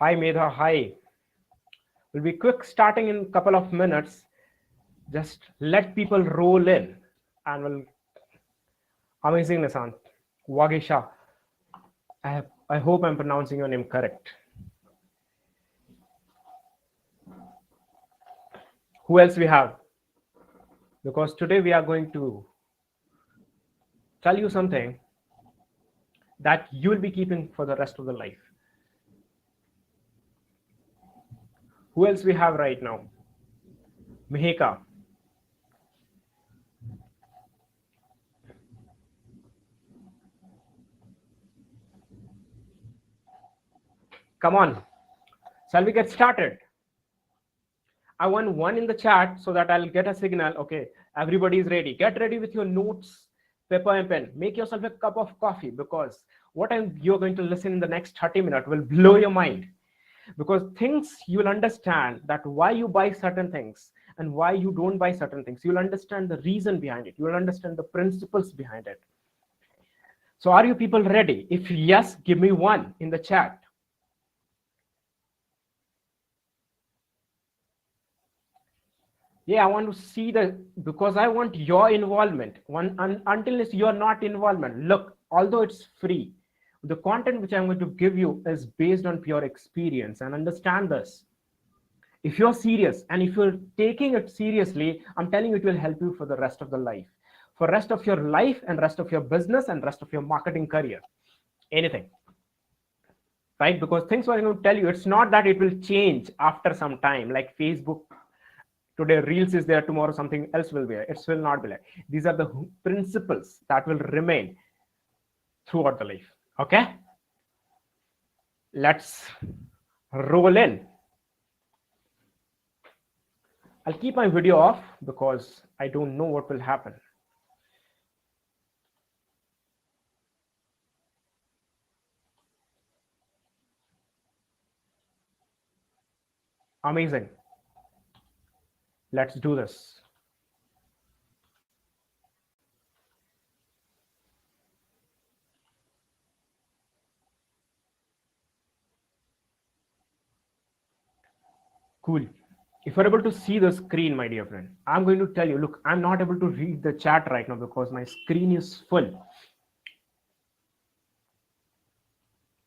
Hi, Medha. Hi. We'll be quick starting in a couple of minutes. Just let people roll in and we'll amazing Nisant. Wagisha. I hope I'm pronouncing your name correct. Who else we have? Because today we are going to tell you something that you will be keeping for the rest of the life. Who else we have right now? Mihika. Come on. Shall we get started? I want one in the chat so that I'll get a signal. Okay, everybody is ready. Get ready with your notes, paper and pen. Make yourself a cup of coffee because you're going to listen in the next 30 minutes will blow your mind. Because things you will understand that why you buy certain things and why you don't buy certain things. You'll understand the reason behind it. You will understand the principles behind it. So are you people ready? If yes, give me one in the chat. Yeah, I want to see because I want your involvement. Until you're not involvement. Look, although it's free, the content which I'm going to give you is based on pure experience, and understand this. If you're serious and if you're taking it seriously, I'm telling you, it will help you for the rest of the life, for rest of your life and rest of your business and rest of your marketing career, anything. Right? Because things what I'm going to tell you, it's not that it will change after some time, like Facebook. Today reels is there, tomorrow something else will be there. It will not be like. These are the principles that will remain throughout the life. Okay, let's roll in. I'll keep my video off because I don't know what will happen. Amazing. Let's do this. Cool. If you're able to see the screen, my dear friend, I'm going to tell you, look, I'm not able to read the chat right now because my screen is full.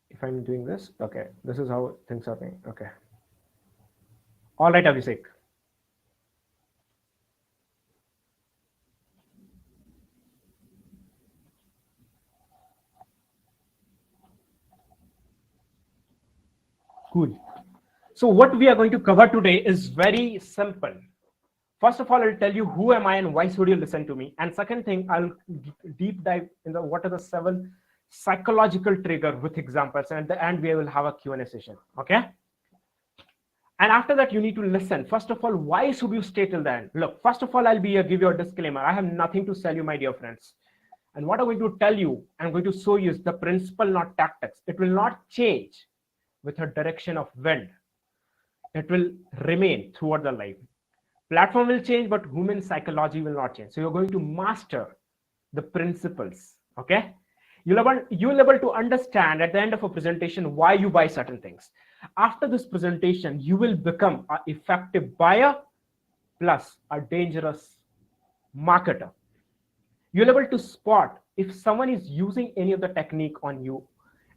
If I'm doing this, okay, this is how things are going. Okay. All right, Abhishek. Cool. So what we are going to cover today is very simple. First of all, I'll tell you who am I and why should you listen to me. And second thing, I'll deep dive in the what are the 7 psychological trigger with examples. And at the end, we will have a Q&A session. Okay. And after that, you need to listen. First of all, why should you stay till the end? Look, first of all, I'll give you a disclaimer. I have nothing to sell you, my dear friends. And what I'm going to tell you, I'm going to show you is the principle, not tactics. It will not change with a direction of wind. It will remain throughout the life. Platform will change, but human psychology will not change. So you're going to master the principles. Okay. You'll able to understand at the end of a presentation why you buy certain things. After this presentation, you will become an effective buyer plus a dangerous marketer. You'll able to spot if someone is using any of the technique on you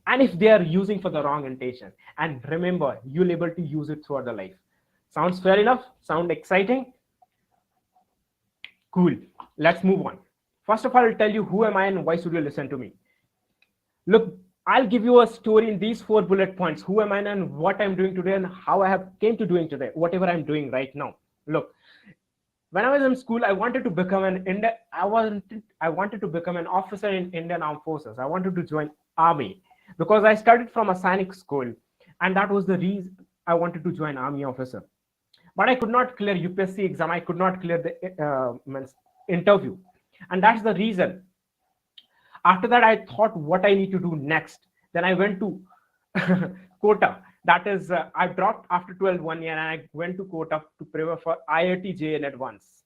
and if they are using for the wrong intention. And remember, you'll able to use it throughout the life. Sounds fair enough? Sound exciting? Cool. Let's move on. First of all, I'll tell you who am I and why should you listen to me. Look, I'll give you a story in these 4 bullet points. Who am I and what I'm doing today and how I have came to doing today, whatever I'm doing right now. Look, when I was in school, I wanted to become I wanted to become an officer in Indian Armed Forces. I wanted to join Army because I studied from a Sainik school, and that was the reason I wanted to join Army officer. But I could not clear UPSC exam. I could not clear the interview, and that's the reason. After that, I thought what I need to do next. Then I went to Kota. That is, I dropped after 12 one year and I went to Kota to prepare for IIT JEE in advance.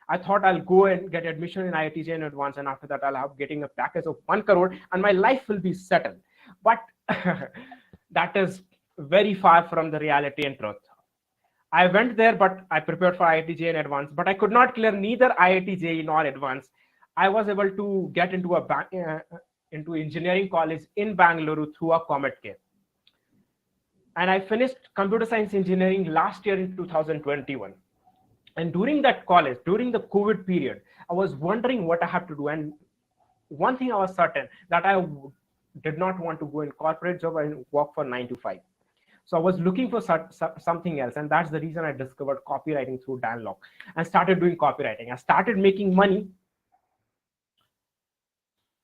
I thought I'll go and get admission in IIT JEE in advance, and after that I'll have getting a package of 1 crore and my life will be settled. But that is very far from the reality and truth. I went there, but I prepared for IIT JEE in advance, but I could not clear neither IIT JEE nor advance. I was able to get into into engineering college in Bangalore through a Comet Care. And I finished computer science engineering last year in 2021. And during that college, during the COVID period, I was wondering what I have to do. And one thing I was certain that I did not want to go in corporate job and work for 9 to 5. So I was looking for something else, and that's the reason I discovered copywriting through Dan Lok and started doing copywriting. I started making money.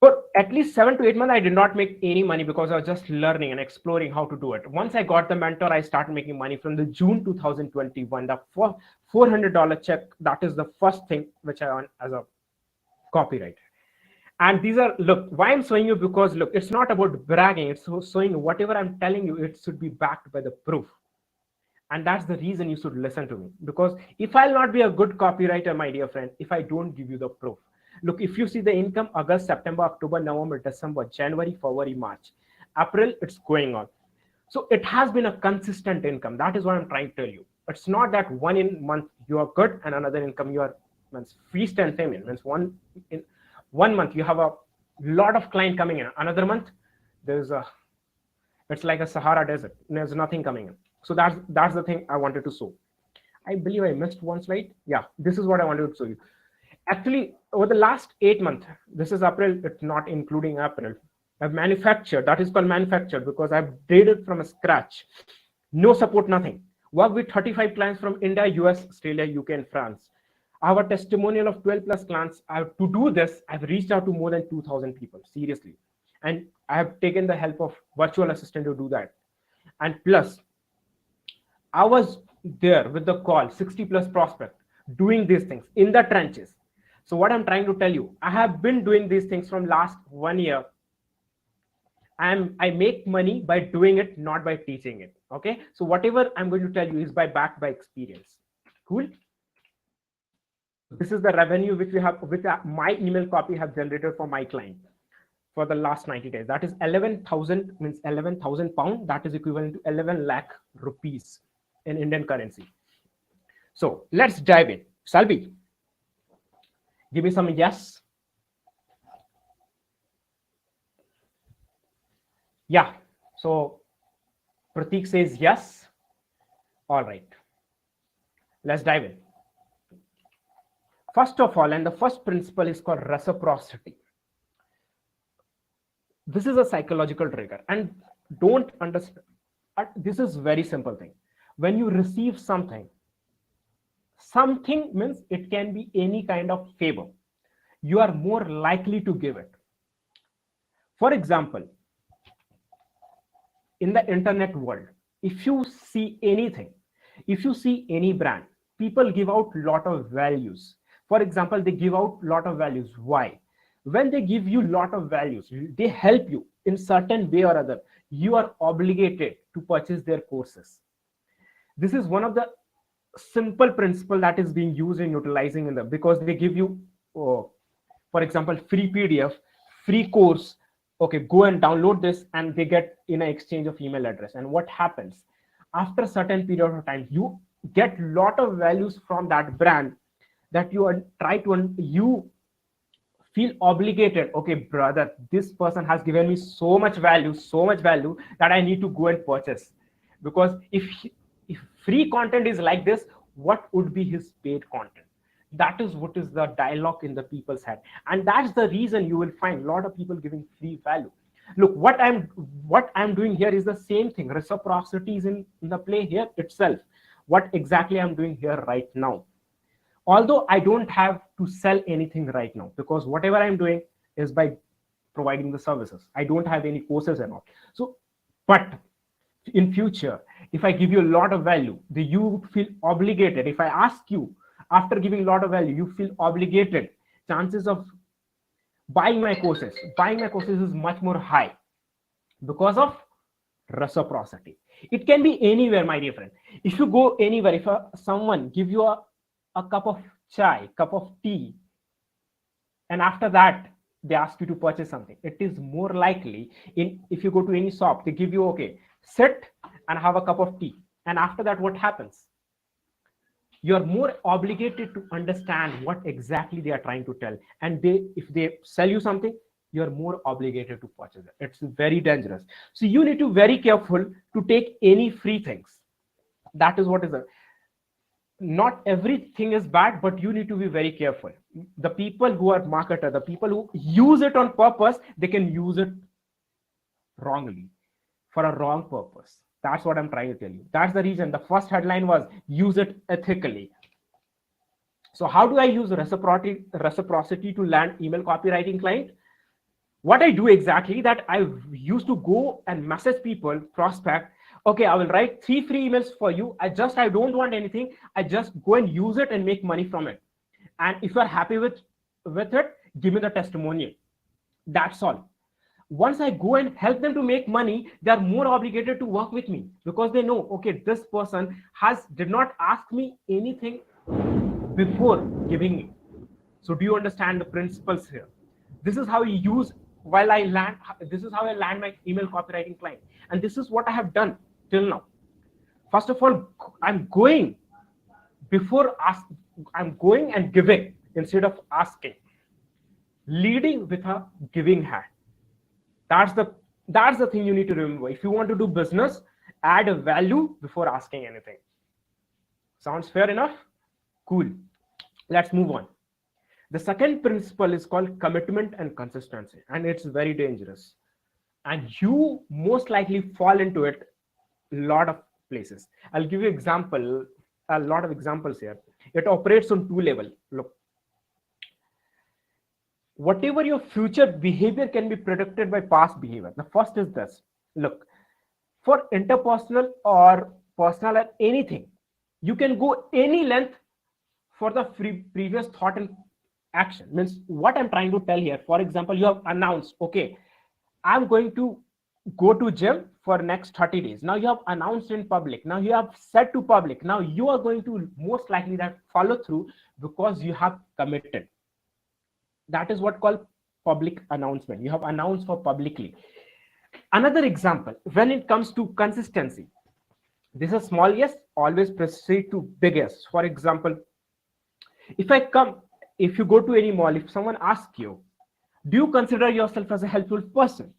For at least 7 to 8 months, I did not make any money because I was just learning and exploring how to do it. Once I got the mentor, I started making money from the June 2021. The $400 check, that is the first thing which I earned as a copywriter. And these are, look, why I'm showing you, because look, it's not about bragging. It's showing whatever I'm telling you, it should be backed by the proof. And that's the reason you should listen to me. Because if I'll not be a good copywriter, my dear friend, if I don't give you the proof. Look, if you see the income, August, September, October, November, December, January, February, March, April, it's going on. So it has been a consistent income. That is what I'm trying to tell you. It's not that one month you are good and another income you are feast and famine. Means in 1 month you have a lot of client coming in. Another month it's like a Sahara desert. There's nothing coming in. So that's the thing I wanted to show. I believe I missed one slide. Yeah, this is what I wanted to show you. Actually, over the last 8 months, this is April, it's not including April. I've manufactured, that is called manufactured, because I've did it from scratch. No support, nothing. Work with 35 clients from India, US, Australia, UK, and France. I have a testimonial of 12 plus clients. To do this, I've reached out to more than 2,000 people, seriously. And I have taken the help of virtual assistant to do that. And plus, I was there with the call, 60 plus prospect, doing these things in the trenches. So what I'm trying to tell you, I have been doing these things from last 1 year. I make money by doing it, not by teaching it. Okay. So whatever I'm going to tell you is backed by experience. Cool. This is the revenue which we have, which my email copy have generated for my client for the last 90 days. That is 11,000, means 11,000 pound. That is equivalent to 11 lakh rupees in Indian currency. So let's dive in. Salvi, give me some yes. Yeah. So Pratik says yes. All right. Let's dive in. First of all, and the first principle is called reciprocity. This is a psychological trigger, and don't understand. This is very simple thing. When you receive something means it can be any kind of favor. You are more likely to give it. For example, in the internet world, if you see anything, if you see any brand, people give out a lot of values. For example, they give out a lot of values. Why? When they give you a lot of values, they help you in certain way or other. You are obligated to purchase their courses. This is one of the simple principle that is being used in utilizing in them, because they give you, for example, free PDF, free course. Okay, go and download this, and they get in an exchange of email address. And what happens after a certain period of time, you get a lot of values from that brand that you feel obligated. Okay, brother, this person has given me so much value that I need to go and purchase. Because if free content is like this, what would be his paid content? That is what is the dialogue in the people's head. And that's the reason you will find a lot of people giving free value. Look, what I'm doing here is the same thing. Reciprocity is in the play here itself. What exactly I'm doing here right now. Although I don't have to sell anything right now, because whatever I'm doing is by providing the services. I don't have any courses and all. So, but in future, if I give you a lot of value, you feel obligated. If I ask you, after giving a lot of value, you feel obligated. Chances of buying my courses is much more high because of reciprocity. It can be anywhere, my dear friend. If you go anywhere, if someone give you a cup of chai, cup of tea, and after that they ask you to purchase something, it is more likely if you go to any shop, they give you, okay, sit and have a cup of tea. And after that, what happens? You're more obligated to understand what exactly they are trying to tell. And if they sell you something, you're more obligated to purchase it. It's very dangerous. So you need to be very careful to take any free things. That is what is not everything is bad, but you need to be very careful. The people who are marketer, the people who use it on purpose, they can use it wrongly for a wrong purpose. That's what I'm trying to tell you. That's the reason the first headline was use it ethically. So how do I use reciprocity to land email copywriting client? What I do exactly that I used to go and message people, prospect. Okay, I will write 3 free emails for you. I don't want anything. I just go and use it and make money from it. And if you're happy with it, give me the testimonial. That's all. Once I go and help them to make money, they are more obligated to work with me because they know, okay, this person did not ask me anything before giving me. So do you understand the principles here? This is how this is how I land my email copywriting client. And this is what I have done till now. First of all, I'm going and giving instead of asking, leading with a giving hand. That's the thing you need to remember. If you want to do business, add a value before asking anything. Sounds fair enough? Cool. Let's move on. The second principle is called commitment and consistency, and it's very dangerous. And you most likely fall into it a lot of places. I'll give you a lot of examples here. It operates on 2 levels. Look, whatever your future behavior can be predicted by past behavior. The first is this. Look, for interpersonal or personal or anything, you can go any length for the previous thought and action. Means what I'm trying to tell here. For example, you have announced, okay, I'm going to go to gym for next 30 days. Now you have announced in public. Now you have said to public. Now you are going to most likely that follow through because you have committed. That is what called public announcement. You have announced for publicly. Another example, when it comes to consistency, this is small yes, always proceed to big yes. For example, if you go to any mall, if someone asks you, do you consider yourself as a helpful person?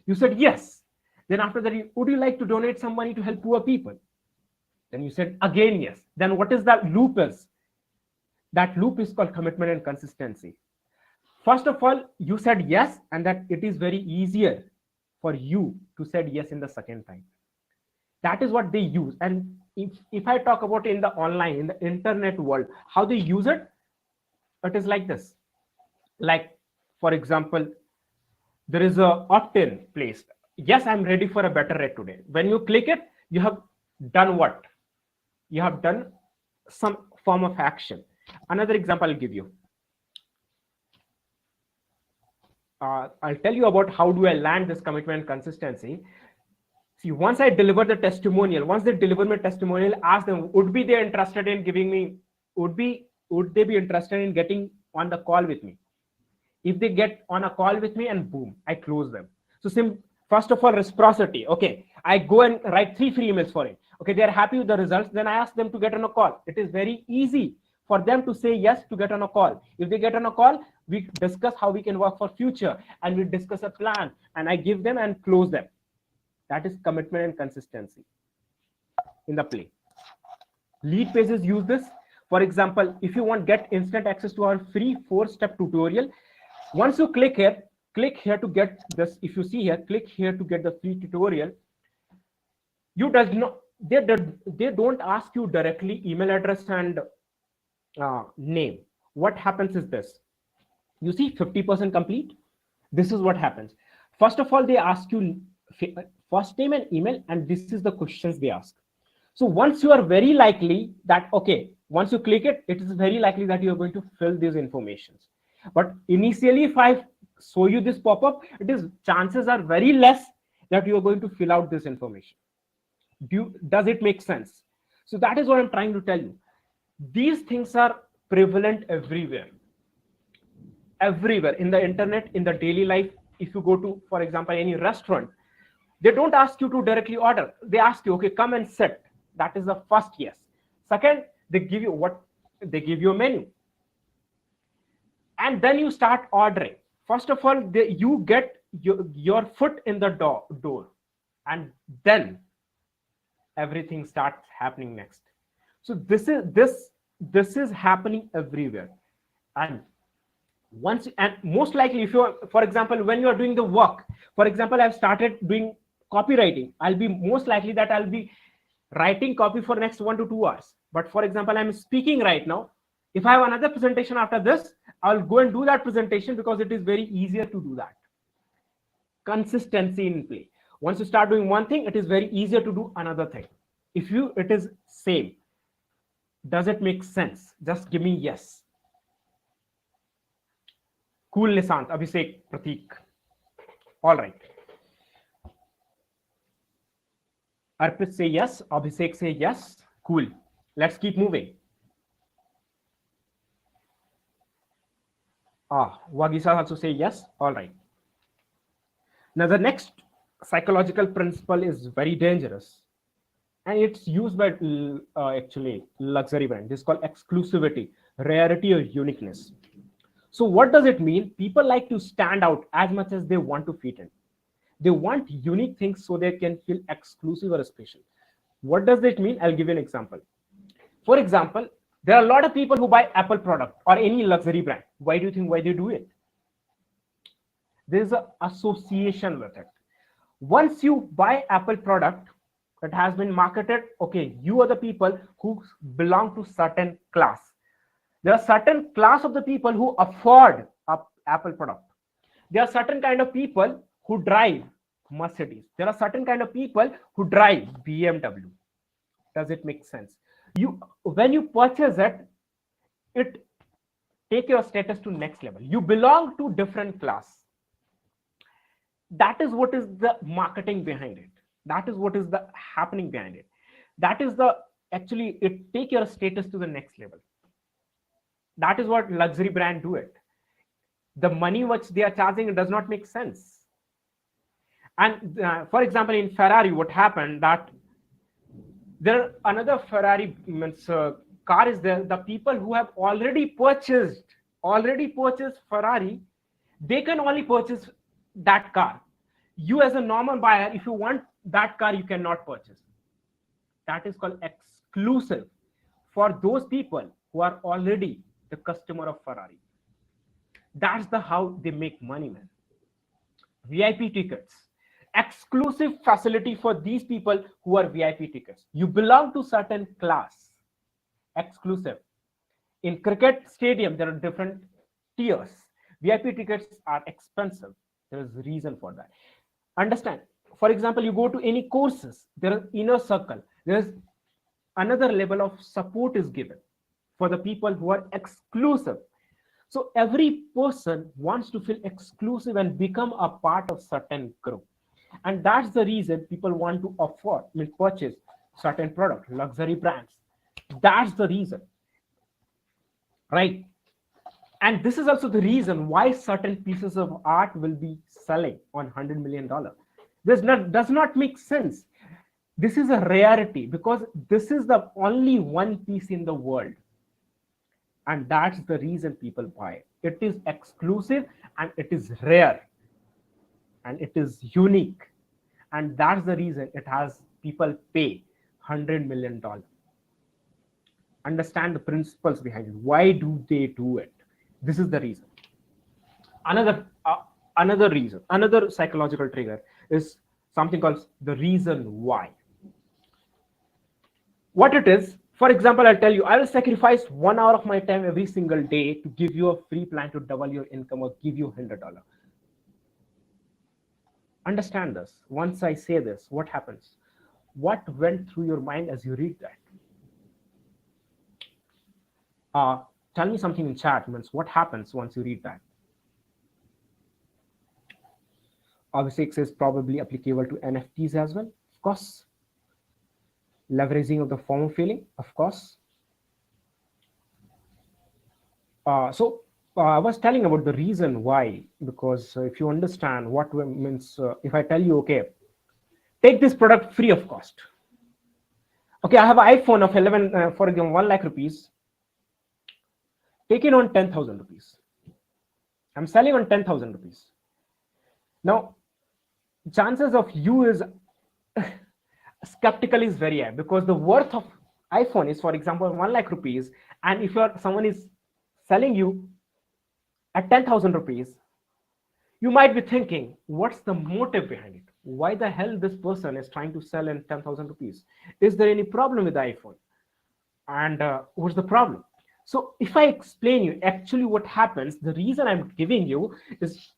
You said yes. Then after that, would you like to donate some money to help poor people? Then you said again yes. Then what is that loop is? That loop is called commitment and consistency. First of all, you said yes, and that it is very easier for you to say yes in the second time. That is what they use. And if I talk about in the online, in the internet world, how they use it, it is like this. Like, for example, there is a opt-in place. Yes, I'm ready for a better rate today. When you click it, you have done what? You have done some form of action. Another example I'll give you. I'll tell you about how do I land this commitment and consistency. See, once I deliver the testimonial, once they deliver my testimonial, ask them, would they be interested in giving me, would they be interested in getting on the call with me? If they get on a call with me, and boom, I close them. So first of all, reciprocity. Okay, I go and write 3 free emails for it. Okay, they are happy with the results. Then I ask them to get on a call. It is very easy for them to say yes to get on a call. If they get on a call, we discuss how we can work for future, and we discuss a plan, and I give them and close them. That is commitment and consistency in the play. Lead pages use this. For example, if you want get instant access to our free 4-step tutorial, once you click here to get this. If you see here, click here to get the free tutorial. They don't ask you directly email address and name. What happens is this. You see 50% complete. This is what happens. First of all, they ask you first name and email, and this is the questions they ask. So once you are very likely that, okay, once you click it, it is very likely that you are going to fill these informations. But initially, if I show you this pop-up, chances are very less that you are going to fill out this information. Does it make sense? So that is what I'm trying to tell you. These things are prevalent everywhere in the internet, in the daily life. If you go to, for example, any restaurant, They don't ask you to directly order. They ask you, okay, come and sit. That is the first yes. Second, they give you what? They give you a menu. And then you start ordering. First of all, you get your foot in the door. And then everything starts happening next. So this is happening everywhere. And once, and most likely, if you're, for example, when you're doing the work, for example, I've started doing copywriting, I'll be most likely that I'll be writing copy for next 1 to 2 hours. But for example, I'm speaking right now. If I have another presentation after this, I'll go and do that presentation because it is very easier to do that. Consistency in play. Once you start doing one thing, it is very easier to do another thing. If you, it is same. Does it make sense? Just give me yes. Cool, Nisant, Abhishek, Pratik. All right. Arpit say yes. Abhishek say yes. Cool. Let's keep moving. Wagisa also say yes. All right. Now the next psychological principle is very dangerous, and it's used by actually luxury brand. This is called exclusivity, rarity, or uniqueness. So what does it mean? People like to stand out as much as they want to fit in. They want unique things so they can feel exclusive or special. What does it mean? I'll give you an example. For example, there are a lot of people who buy Apple product or any luxury brand. Why do you think why they do it? There's an association with it. Once you buy Apple product, it has been marketed, okay, you are the people who belong to certain class. There are certain class of the people who afford a Apple product. There are certain kind of people who drive Mercedes. There are certain kind of people who drive BMW. Does it make sense? When you purchase it, it take your status to next level. You belong to different class. That is what is the marketing behind it. That is what is the happening behind it. That is the actually it take your status to the next level. That is what luxury brand do it. The money which they are charging, it does not make sense. And for example, in Ferrari, what happened that there another Ferrari car is there. The people who have already purchased Ferrari, they can only purchase that car. You as a normal buyer, if you want that car, you cannot purchase. That is called exclusive for those people who are already the customer of Ferrari. That's the how they make money, man. VIP tickets, exclusive facility for these people who are VIP tickets. You belong to certain class, exclusive. In cricket stadium, there are different tiers. VIP tickets are expensive. There is a reason for that. Understand? For example, you go to any courses, there is inner circle. There is another level of support is given for the people who are exclusive. So every person wants to feel exclusive and become a part of certain group. And that's the reason people want to purchase certain product, luxury brands. That's the reason, right? And this is also the reason why certain pieces of art will be selling on $100 million. This does not make sense. This is a rarity because this is the only one piece in the world. And that's the reason people buy it. It is exclusive and it is rare and it is unique. And that's the reason it has people pay $100 million. Understand the principles behind it. Why do they do it? This is the reason. Another reason, another psychological trigger is something called the reason why. What it is, for example, I'll tell you, I will sacrifice 1 hour of my time every single day to give you a free plan to double your income or give you $100. Understand this. Once I say this, what happens? What went through your mind as you read that? Tell me something in chat. Means what happens once you read that? Abhishek says probably applicable to NFTs as well. Of course. Leveraging of the FOMO feeling, of course. I was telling about the reason why, because if you understand what means, if I tell you, okay, take this product free of cost. Okay, I have an iPhone of 11, for example, 1 lakh rupees, taken on 10,000 rupees. I'm selling on 10,000 rupees. Now, chances of you is skeptical is very high, because the worth of iPhone is, for example, 1 lakh rupees. And if someone is selling you at 10,000 rupees, you might be thinking, what's the motive behind it? Why the hell this person is trying to sell in 10,000 rupees? Is there any problem with the iPhone? And what's the problem? So if I explain you actually what happens, the reason I'm giving you is,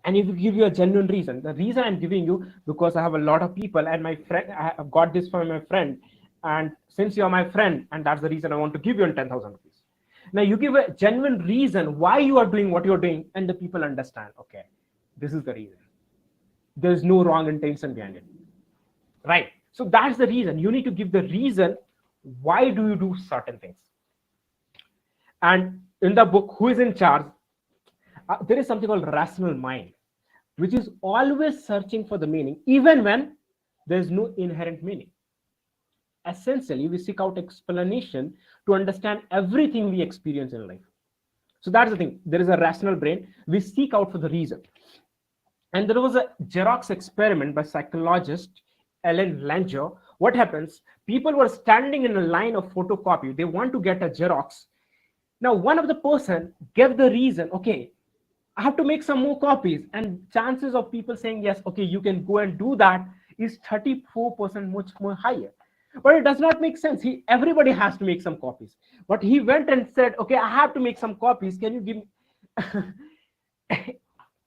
and if you give you a genuine reason, the reason I'm giving you, because I have a lot of people, and my friend, I have got this from my friend, and since you're my friend, and that's the reason I want to give you 10,000 rupees. Now you give a genuine reason why you are doing what you're doing, and the people understand, okay, this is the reason. There's no wrong intention behind it, right? So that's the reason. You need to give the reason why do you do certain things. And in the book, Who is in Charge, there is something called rational mind, which is always searching for the meaning, even when there's no inherent meaning. Essentially, we seek out explanation to understand everything we experience in life. So that's the thing. There is a rational brain. We seek out for the reason. And there was a Xerox experiment by psychologist Ellen Langer. What happens? People were standing in a line of photocopy. They want to get a Xerox. Now, one of the person gave the reason, okay, I have to make some more copies. And chances of people saying, yes, okay, you can go and do that is 34% much more higher. But it does not make sense. Everybody has to make some copies. But he went and said, okay, I have to make some copies. Can you give me?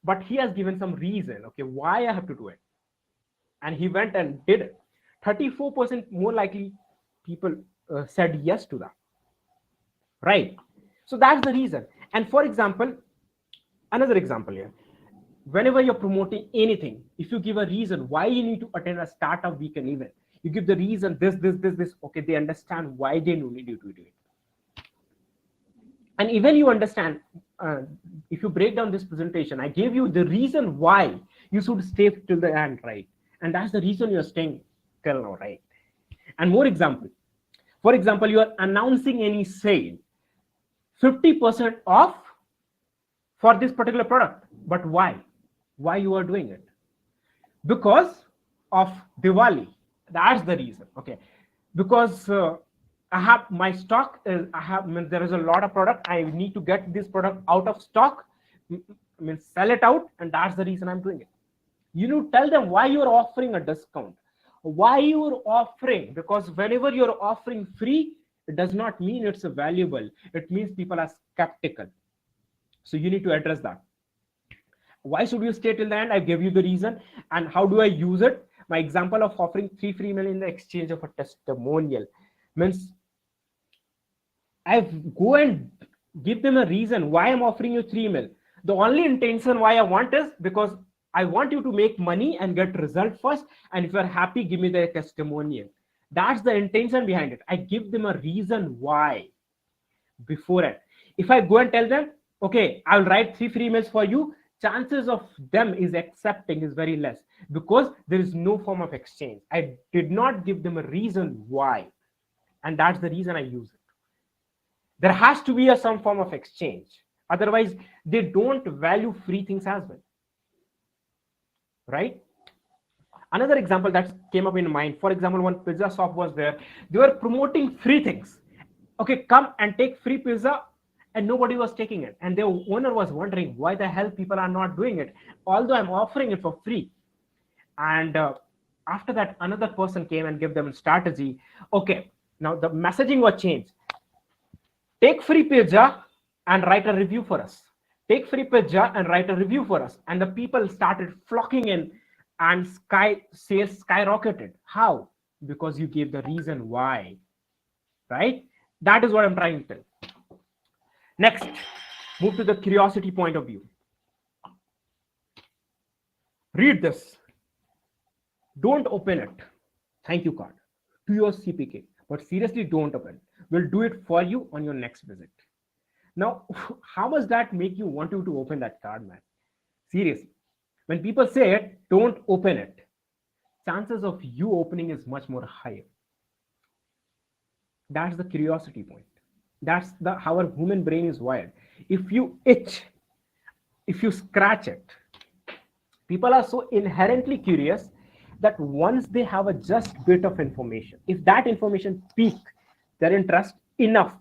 But he has given some reason, okay, why I have to do it. And he went and did it. 34% more likely people said yes to that. Right? So that's the reason. And for example, another example here. Whenever you're promoting anything, if you give a reason why you need to attend a startup weekend event, you give the reason this, okay, they understand why they need you to do it. And even you understand, if you break down this presentation, I gave you the reason why you should stay till the end, right? And that's the reason you're staying till now, right? And more example. For example, you are announcing any sale, 50% off for this particular product. But why? Why you are doing it? Because of Diwali. That's the reason. Okay. Because I have my stock is, there is a lot of product. I need to get this product out of stock, sell it out, and that's the reason I'm doing it. You need to tell them why you're offering a discount, why you're offering, because whenever you're offering free, it does not mean it's valuable. It means people are skeptical. So you need to address that. Why should you stay till the end? I gave you the reason. And how do I use it? My example of offering 3 free meal in the exchange of a testimonial means I go and give them a reason why I'm offering you 3 meal. The only intention why I want is because I want you to make money and get result first. And if you're happy, give me the testimonial. That's the intention behind it. I give them a reason why before it. If I go and tell them, okay, I'll write 3 free meals for you, chances of them is accepting is very less, because there is no form of exchange. I did not give them a reason why, and that's the reason I use it. There has to be some form of exchange, otherwise they don't value free things as well, right? Another example that came up in mind, for example, one pizza shop was there. They were promoting free things. Okay, come and take free pizza, and nobody was taking it. And the owner was wondering why the hell people are not doing it, although I'm offering it for free. And after that, another person came and gave them a strategy. Okay, now the messaging was changed. Take free pizza and write a review for us. Take free pizza and write a review for us. And the people started flocking in, and sales skyrocketed. How? Because you gave the reason why, right? That is what I'm trying to tell. Next, move to the curiosity point of view. Read this. Don't open it. Thank you card to your CPK, but seriously, don't open it. We'll do it for you on your next visit. Now, how much that make you want you to open that card, man? Seriously. When people say it, don't open it. chances of you opening is much more higher. That's the curiosity point. That's the how our human brain is wired. If you itch, if you scratch it, people are so inherently curious that once they have a just bit of information, if that information piques their interest enough,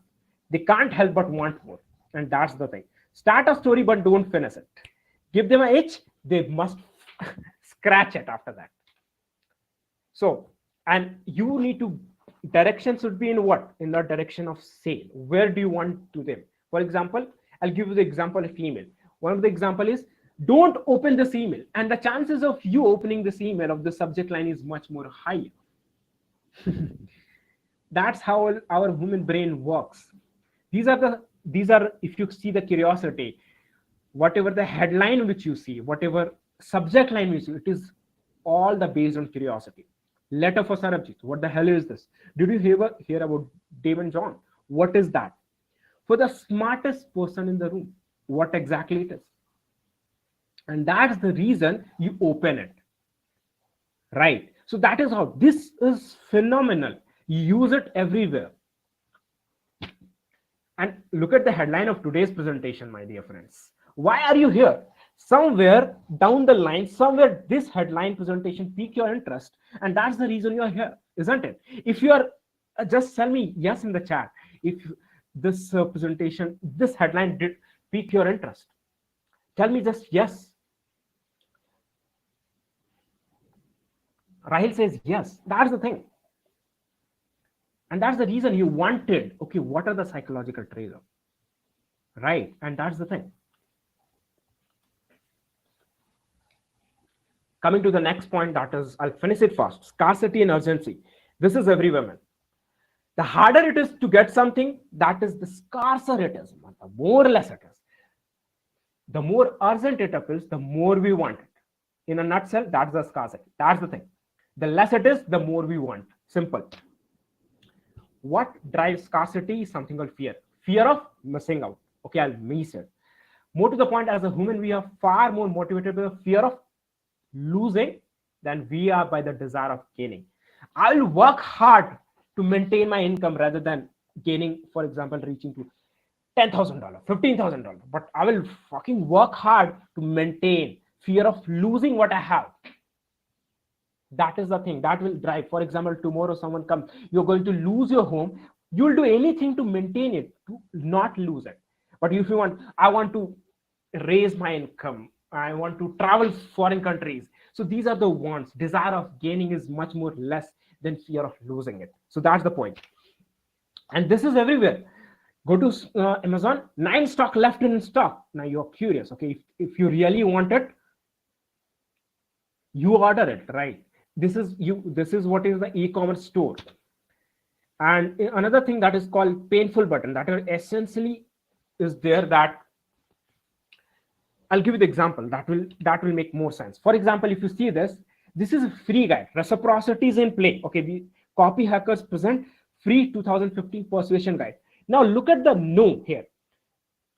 they can't help but want more. And that's the thing. Start a story but don't finish it. Give them an itch, they must scratch it after that. So, and you need to, direction should be in what? In the direction of sale. Where do you want to them? For example, I'll give you the example of email. One of the example is, don't open this email. And the chances of you opening this email of the subject line is much more higher. That's how our human brain works. These are, if you see the curiosity, whatever the headline which you see, whatever subject line which you see, it is all the based on curiosity. Letter for Sarabjit. What the hell is this? Did you hear about Dave and John? What is that? For the smartest person in the room, what exactly it is. And that's the reason you open it. Right? So that is how this is phenomenal. You use it everywhere. And look at the headline of today's presentation, my dear friends. Why are you here? Somewhere down the line, somewhere this headline presentation piqued your interest, and that's the reason you're here, isn't it? If you are, just tell me yes in the chat if this presentation, this headline did pique your interest. Tell me just yes. Rahil says yes. That's the thing. And that's the reason you wanted, okay, what are the psychological traits? Right? And that's the thing. Coming to the next point, that is, I'll finish it fast. Scarcity and urgency. This is everywhere, man. The harder it is to get something, that is the scarcer it is. The more or less it is. The more urgent it appears, the more we want it. In a nutshell, that's the scarcity. That's the thing. The less it is, the more we want. Simple. What drives scarcity is something called fear. Fear of missing out. Okay, I'll miss it. More to the point, as a human, we are far more motivated by the fear of losing than we are by the desire of gaining. I'll work hard to maintain my income rather than gaining, for example, reaching to $10,000, $15,000. But I will fucking work hard to maintain fear of losing what I have. That is the thing that will drive. For example, tomorrow someone comes, you're going to lose your home. You'll do anything to maintain it, to not lose it. But if you want, I want to raise my income, I want to travel foreign countries. So these are the wants. Desire of gaining is much more less than fear of losing it. So that's the point. And this is everywhere. Go to Amazon, 9 stock left in stock. Now you're curious. Okay, if you really want it, you order it, right? This is what is the e-commerce store. And another thing that is called painful button, that are essentially is there, that I'll give you the example that will make more sense. For example, if you see this is a free guide. Reciprocity is in play. Okay, the copy hackers present free 2015 persuasion guide. Now look at the no here.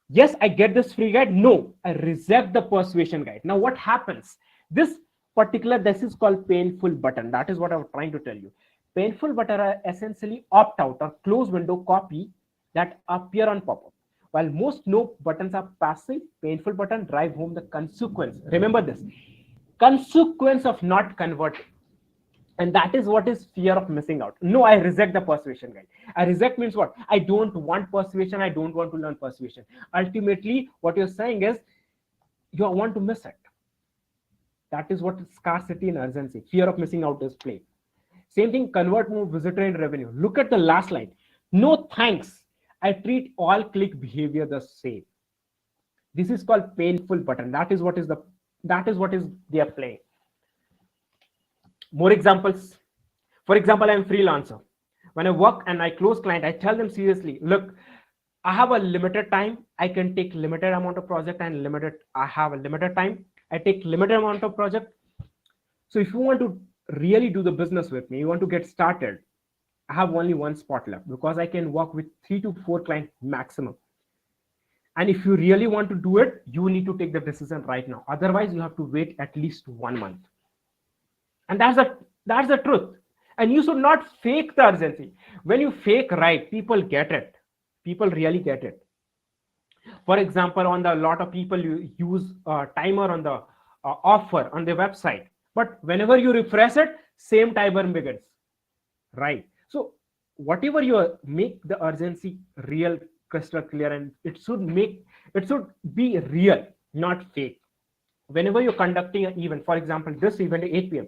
Yes, I get this free guide. No, I reject the persuasion guide. Now what happens? This is called painful button. That is what I'm trying to tell you. Painful button are essentially opt out or close window copy that appear on pop-up. While most no buttons are passive, painful button drive home the consequence. Remember this, consequence of not converting. And that is what is fear of missing out. No, I reject the persuasion guide. I reject means what? I don't want persuasion. I don't want to learn persuasion. Ultimately, what you're saying is you want to miss it. That is what scarcity and urgency, fear of missing out is play. Same thing, convert more visitor and revenue. Look at the last line. No thanks. I treat all click behavior the same. This is called painful button. That is what is they are playing. More examples. For example, I'm a freelancer. When I work and I close client, I tell them seriously, look, I have a limited time. I can take limited amount of project and I have a limited time. I take limited amount of project. So if you want to really do the business with me, you want to get started, I have only one spot left because I can work with 3 to 4 clients maximum. And if you really want to do it, you need to take the decision right now. Otherwise, you have to wait at least 1 month. And that's That's the truth. And you should not fake the urgency. When you fake right, people get it. People really get it. For example, on the lot of people you use a timer on the offer on the website, but whenever you refresh it, same timer begins, right? So whatever you make the urgency real, crystal clear, and it should be real, not fake. Whenever you're conducting an event, for example, this event at 8 p.m.,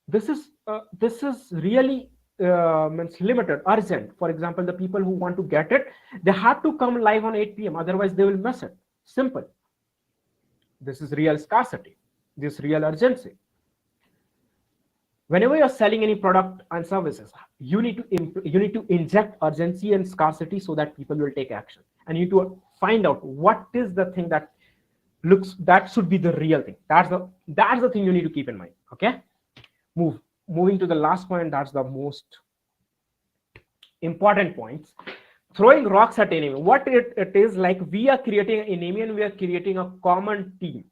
this is really means limited, urgent. For example, the people who want to get it, they have to come live on 8 p.m., otherwise they will miss it. Simple. This is real scarcity, this real urgency. Whenever you're selling any product and services, you need to inject urgency and scarcity so that people will take action, and you need to find out what is the thing that should be the real thing. That's the thing you need to keep in mind. Okay, moving to the last point. That's the most important points. Throwing rocks at enemy. What it is like, we are creating an enemy and we are creating a common team.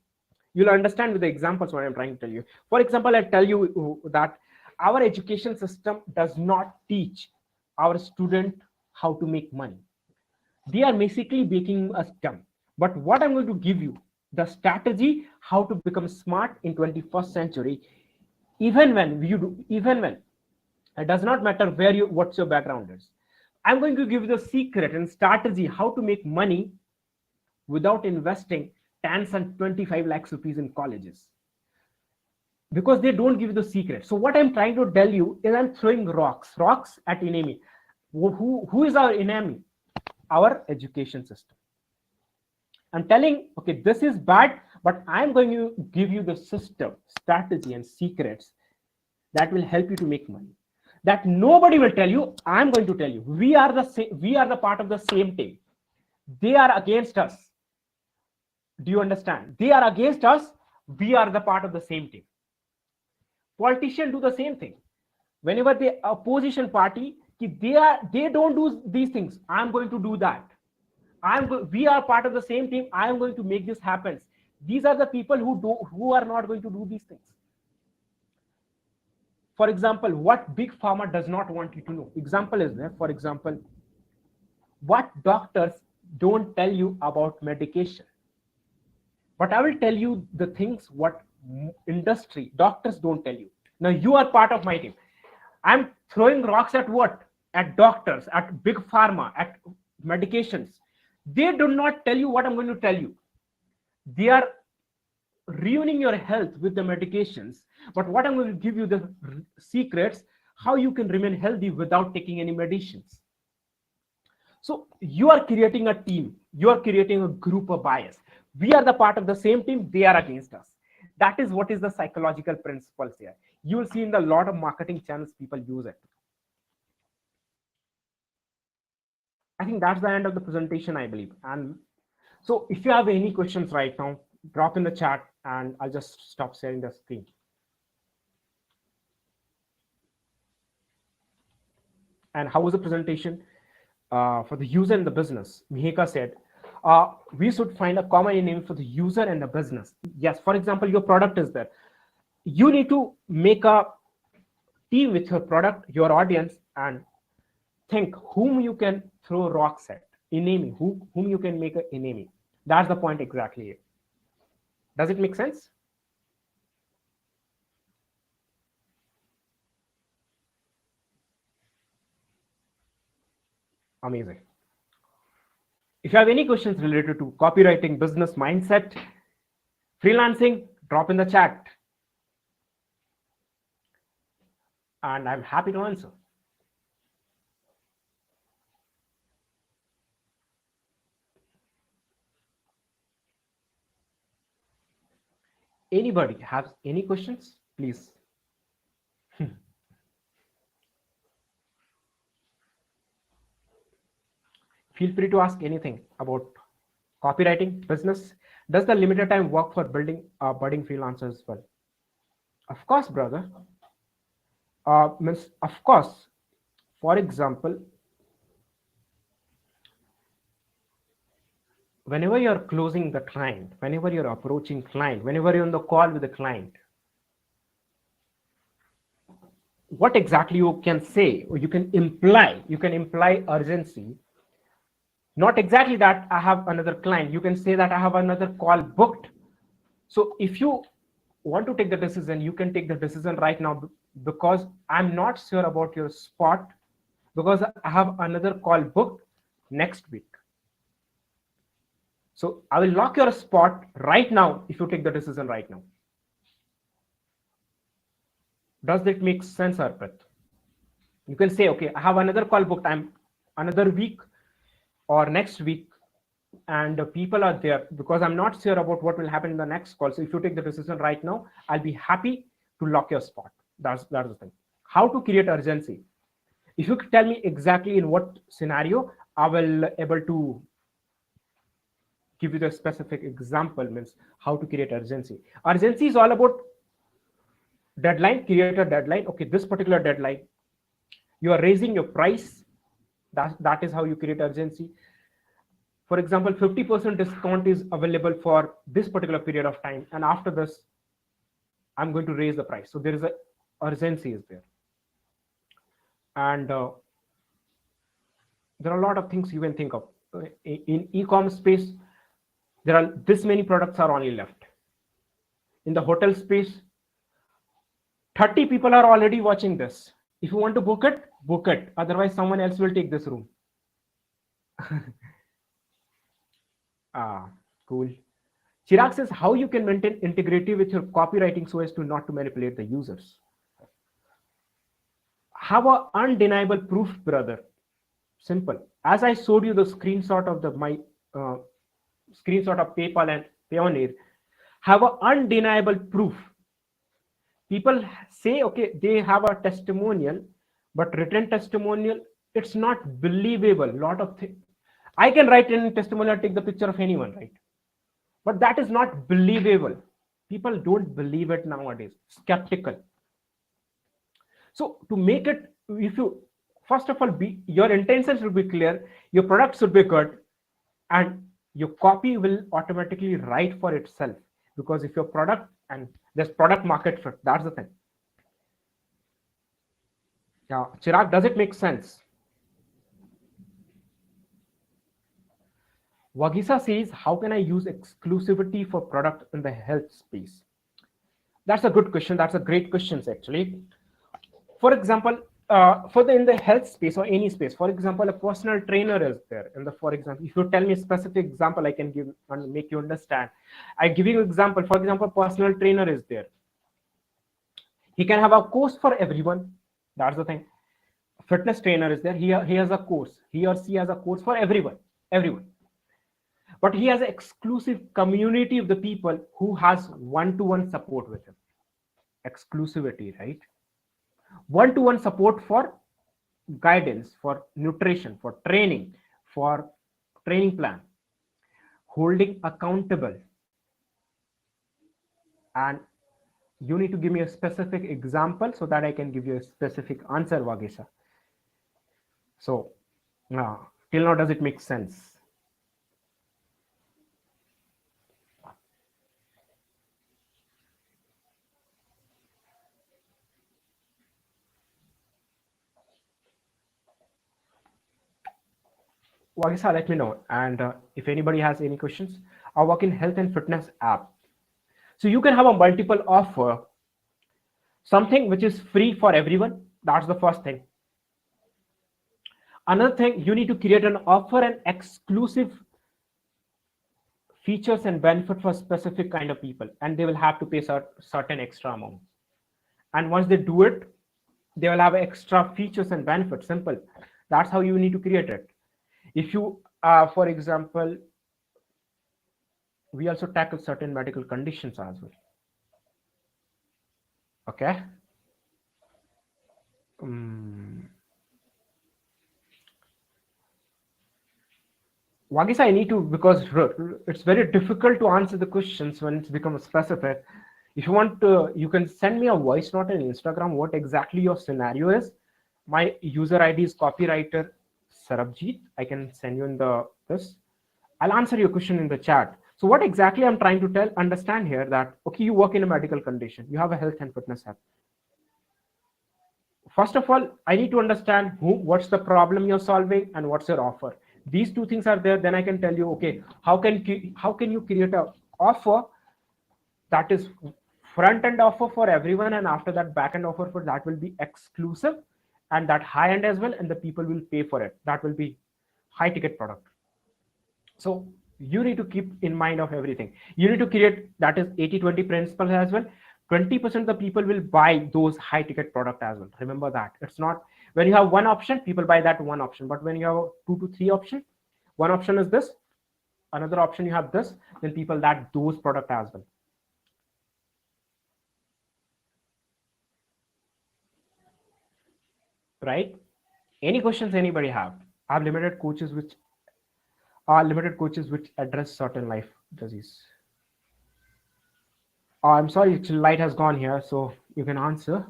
You'll understand with the examples what I'm trying to tell you. For example, I tell you that our education system does not teach our student how to make money. They are basically making us dumb. But what I'm going to give you, the strategy how to become smart in 21st century, even when it does not matter what's your background is. I'm going to give you the secret and strategy how to make money without investing tens and 25 lakhs rupees in colleges, because they don't give you the secret. So what I'm trying to tell you is, I'm throwing rocks at enemy. Who is our enemy? Our education system. I'm telling, okay, this is bad, but I'm going to give you the system, strategy, and secrets that will help you to make money. That nobody will tell you. I'm going to tell you. We are the part of the same team. They are against us. Do you understand? They are against us. We are the part of the same team. Politicians do the same thing. Whenever the opposition party, they don't do these things, I'm going to do that. We are part of the same team. I am going to make this happen. These are the people who are not going to do these things. For example, what big pharma does not want you to know. Example is there. For example, what doctors don't tell you about medication. But I will tell you the things what industry, doctors don't tell you. Now you are part of my team. I'm throwing rocks at what? At doctors, at big pharma, at medications. They do not tell you what I'm going to tell you. They are ruining your health with the medications. But what I'm going to give you the secrets, how you can remain healthy without taking any medicines. So you are creating a team. You are creating a group of bias. We are the part of the same team. They are against us. That is what is the psychological principles here. You will see in the lot of marketing channels, people use it. I think that's the end of the presentation, I believe. And so if you have any questions right now, drop in the chat and I'll just stop sharing the screen. And how was the presentation? For the user and the business, Mihika said, we should find a common name for the user and the business. Yes, for example, your product is there. You need to make a team with your product, your audience, and think whom you can throw rocks at, enemy, whom you can make an enemy. That's the point exactly. Does it make sense? Amazing. If you have any questions related to copywriting, business mindset, freelancing, drop in the chat. And I'm happy to answer. Anybody has any questions, please? Feel free to ask anything about copywriting, business. Does the limited time work for building budding freelancers as well? Of course, brother. Of course. For example, whenever you're closing the client, whenever you're approaching client, whenever you're on the call with the client, what exactly you can say, or you can imply urgency. Not exactly that I have another client. You can say that I have another call booked. So if you want to take the decision, you can take the decision right now, because I'm not sure about your spot, because I have another call booked next week. So I will lock your spot right now if you take the decision right now. Does that make sense, Arpit? You can say, okay, I have another call booked. I'm another week or next week, and people are there, because I'm not sure about what will happen in the next call. So if you take the decision right now, I'll be happy to lock your spot. That's the thing. How to create urgency? If you could tell me exactly in what scenario, I will able to give you the specific example, means how to create urgency. Urgency is all about deadline. Create a deadline. Okay, this particular deadline, you are raising your price. That is how you create urgency. For example, 50% discount is available for this particular period of time, and after this I'm going to raise the price. So there is a urgency is there. And there are a lot of things you can think of. In e-commerce space, there are this many products are only left. In the hotel space, 30 people are already watching this. If you want to book it, book it. Otherwise, someone else will take this room. Cool. Chirag says how you can maintain integrity with your copywriting so as to not to manipulate the users. Have a undeniable proof, brother. Simple. As I showed you the screenshot of my screenshot of PayPal and Payoneer, have a undeniable proof. People say, okay, they have a testimonial, but written testimonial, it's not believable. Lot of things. I can write in testimonial, take the picture of anyone, right? But that is not believable. People don't believe it nowadays. Skeptical. So to make it, if you first of all your intention should be clear, your product should be good, and your copy will automatically write for itself. Because if your product and there's product market fit, that's the thing. Yeah, Chirag, does it make sense? Wagisa says, how can I use exclusivity for product in the health space? That's a good question. That's a great question, actually. For example, in the health space or any space, for example, a personal trainer is there. For example, if you tell me a specific example, I can give and make you understand. I give you an example. For example, personal trainer is there. He can have a course for everyone. That's the thing. Fitness trainer is there. He has a course. He or she has a course for everyone. But he has an exclusive community of the people who has one-to-one support with him. Exclusivity, right? One-to-one support for guidance, for nutrition, for training plan, holding accountable. And you need to give me a specific example so that I can give you a specific answer, Wagisa. So till now, does it make sense? Wagisa, let me know. And if anybody has any questions, I work in health and fitness app. So you can have a multiple offer, something which is free for everyone. That's the first thing. Another thing, you need to create an offer and exclusive features and benefit for specific kind of people, and they will have to pay certain extra amount. And once they do it, they will have extra features and benefits. Simple. That's how you need to create it. If you, for example, we also tackle certain medical conditions as well. Okay. Wagisa, I need to, because it's very difficult to answer the questions when it's become specific. If you want to, you can send me a voice note on Instagram, what exactly your scenario is. My user ID is copywriter Sarabjit. I can send you in this. I'll answer your question in the chat. So what exactly I'm trying to understand here that, okay, you work in a medical condition, you have a health and fitness app. first of all, I need to understand what's the problem you're solving and what's your offer. These two things are there, then I can tell you, okay, how can you create a offer that is front end offer for everyone, and after that back end offer for that will be exclusive, and that high end as well, and the people will pay for it. That will be high ticket product. So you need to keep in mind of everything. You need to create that is 80-20 principle as well. 20% of the people will buy those high ticket product as well. Remember that. It's not when you have one option, people buy that one option. But when you have 2 to 3 option, one option is this, another option you have this, then people that those product as well. Right? Any questions anybody have? I have limited coaches which address certain life disease. I'm sorry, light has gone here, so you can answer.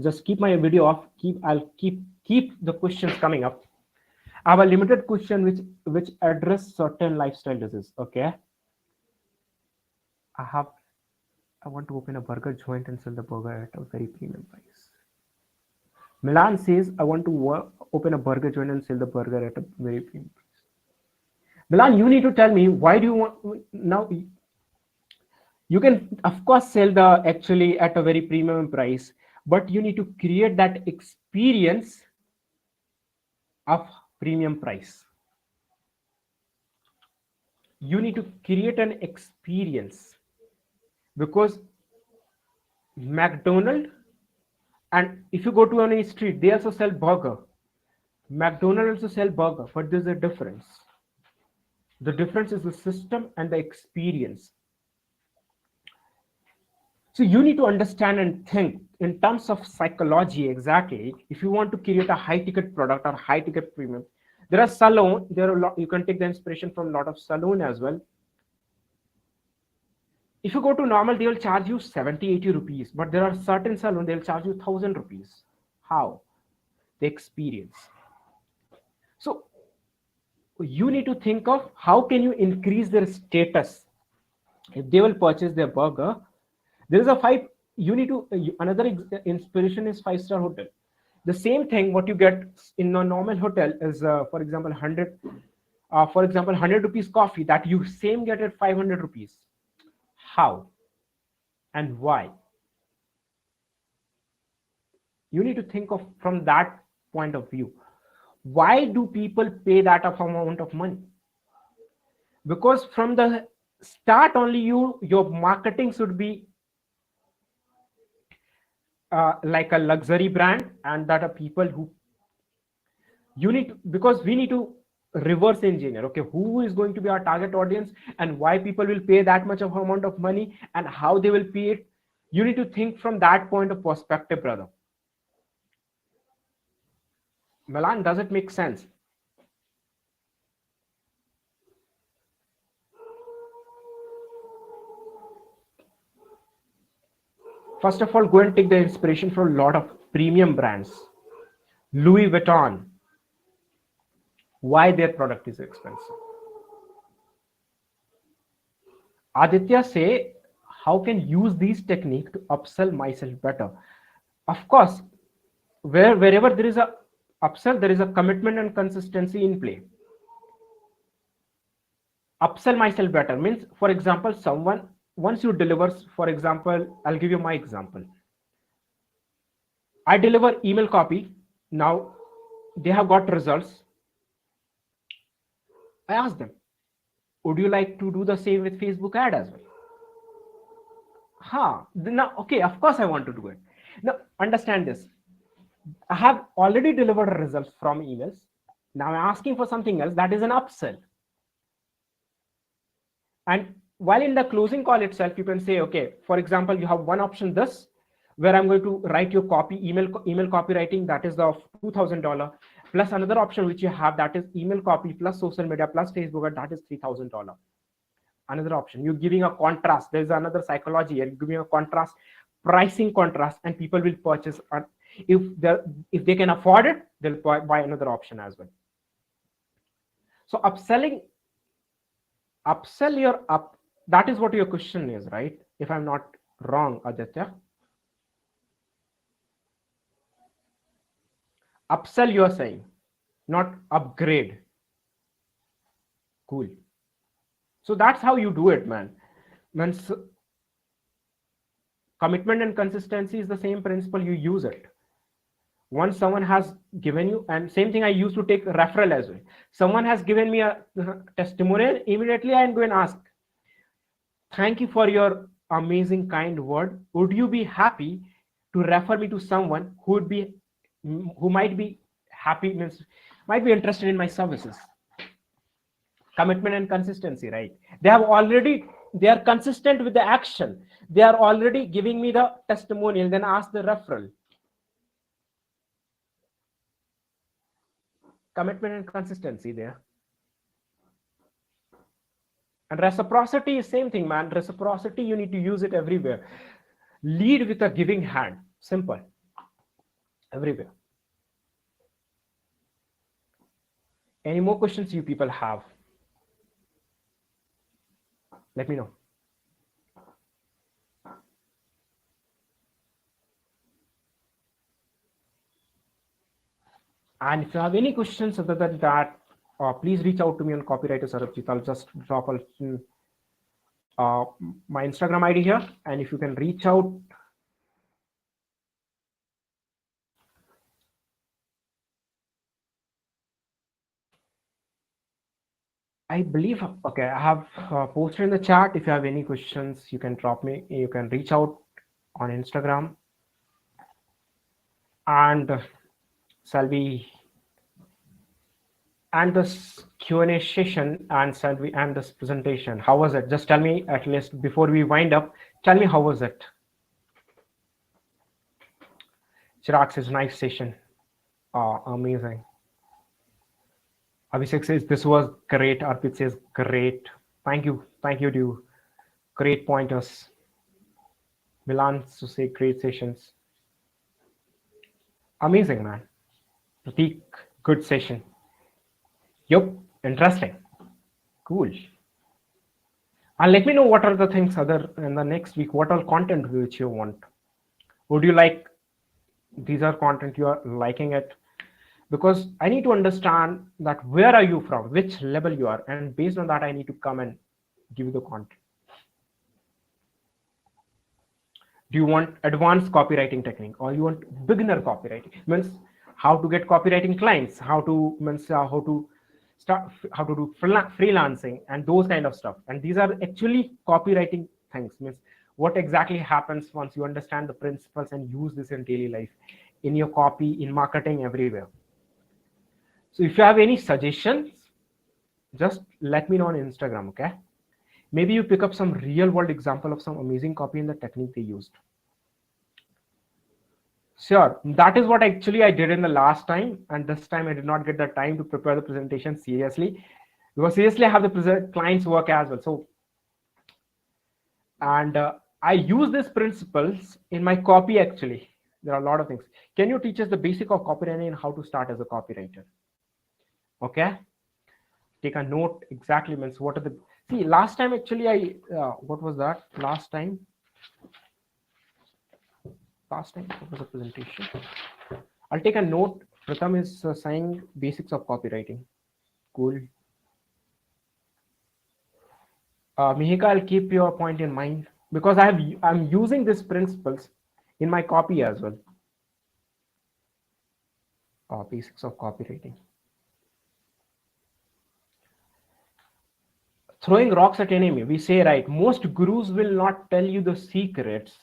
Just keep my video off. I'll keep the questions coming up. I have a limited question which address certain lifestyle disease. Okay. I want to open a burger joint and sell the burger at a very premium price. Milan says I want to open a burger joint and sell the burger at a very premium price. Milan, you need to tell me why do you want now. You can of course sell the actually at a very premium price, but you need to create that experience of premium price. You need to create an experience, because McDonald's, and if you go to any street, they also sell burger. McDonald's also sell burger, but there's a difference. The difference is the system and the experience. So you need to understand and think in terms of psychology exactly. If you want to create a high ticket product or high ticket premium, there are salon. There are a lot. You can take the inspiration from a lot of salon as well. If you go to normal, they will charge you 70-80 rupees, but there are certain salon they'll charge you 1,000 rupees. How? The experience. So you need to think of how can you increase their status. If they will purchase their burger, there is a five. You need to another inspiration is 5-star hotel. The same thing what you get in a normal hotel is for example 100 rupees coffee that you same get at 500 rupees. How and why? You need to think of from that point of view. Why do people pay that amount of money? Because from the start only your marketing should be like a luxury brand, and that are people who you need because we need to reverse engineer. Okay, who is going to be our target audience and why people will pay that much of amount of money and how they will pay it. You need to think from that point of perspective, brother. Milan, does it make sense? First of all, go and take the inspiration from a lot of premium brands. Louis Vuitton. Why their product is expensive? Aditya say, how can use these technique to upsell myself better? Of course, wherever there is a upsell, there is a commitment and consistency in play. Upsell myself better means, for example, someone once you deliver, for example, I'll give you my example. I deliver email copy. Now they have got results. I ask them, would you like to do the same with Facebook ad as well? Now, okay, of course I want to do it. Now, understand this. I have already delivered results from emails. Now I'm asking for something else. That is an upsell. And while in the closing call itself, you can say, okay, for example, you have one option this, where I'm going to write your copy, email copywriting, that is the $2,000, plus another option which you have, that is email copy plus social media plus Facebook, that is $3,000. Another option, you're giving a contrast. There's another psychology. You're giving a contrast, pricing contrast, and people will purchase. If they can afford it, they'll buy another option as well. So upsell your up. That is what your question is, right? If I'm not wrong, Aditya. Upsell, you're saying, not upgrade. Cool. So that's how you do it, man. Means commitment and consistency is the same principle, you use it. Once someone has given you, and same thing I used to take referral as well. Someone has given me a testimonial, immediately I go and ask, thank you for your amazing kind word. Would you be happy to refer me to someone who might be happy, means might be interested in my services? Commitment and consistency, right? They are consistent with the action. They are already giving me the testimonial, then ask the referral. Commitment and consistency there. And reciprocity is same thing, man. Reciprocity, you need to use it everywhere. Lead with a giving hand. Simple. Everywhere. Any more questions you people have? Let me know. And if you have any questions other than that, please reach out to me on Copywriter Sarabjit. I'll just drop my Instagram ID here, and if you can reach out. I believe, okay, I have posted in the chat. If you have any questions, you can drop me. You can reach out on Instagram. And Salvi, and this Q&A session, and Salvi, and this presentation, how was it? Just tell me, at least before we wind up, tell me how was it? Chirag says, nice session. Amazing. Abhishek says, this was great. Arpit says, great. Thank you. Thank you, dude. Great pointers. Milan to say, great sessions. Amazing, man. Pratik, good session. Yup, interesting. Cool. And let me know what are the things other in the next week, what all content which you want. Would you like, these are content you are liking it? Because I need to understand that where are you from, which level you are, and based on that I need to come and give you the content. Do you want advanced copywriting technique, or you want beginner copywriting? Means how to get copywriting clients, how to start, how to do freelancing and those kind of stuff. And these are actually copywriting things. Means what exactly happens once you understand the principles and use this in daily life, in your copy, in marketing, everywhere. So if you have any suggestions, just let me know on Instagram, okay? Maybe you pick up some real world example of some amazing copy in the technique they used. Sure, that is what actually I did in the last time, and this time I did not get the time to prepare the presentation seriously, because seriously I have the client's work as well. So, and I use these principles in my copy actually. There are a lot of things. Can you teach us the basic of copywriting and how to start as a copywriter? Okay, take a note. Exactly, means what are the, see, last time actually I what was that last time? What was the presentation? I'll take a note. Pratham is saying basics of copywriting. Cool. Mihika, I'll keep your point in mind, because I'm using these principles in my copy as well. Basics of copywriting. Throwing rocks at enemy. We say, right, most gurus will not tell you the secrets.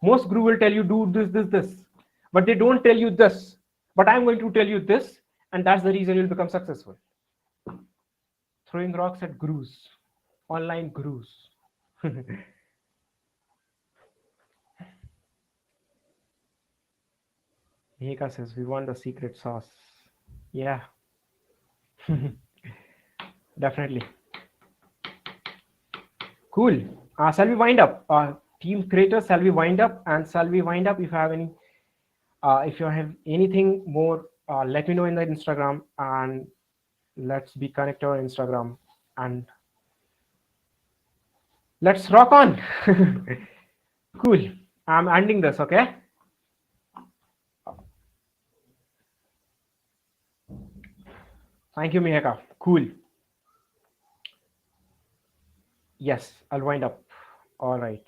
Most guru will tell you do this, but they don't tell you this. But I'm going to tell you this, and that's the reason you'll become successful. Throwing rocks at gurus, online gurus. Mihika says, we want the secret sauce. Yeah. Definitely. Cool. Shall we wind up? Team creators, shall we wind up? And shall we wind up? If you have any, if you have anything more, let me know in the Instagram, and let's be connected on Instagram, and let's rock on. Cool. I'm ending this, okay? Thank you, Miheka. Cool. Yes, I'll wind up. All right.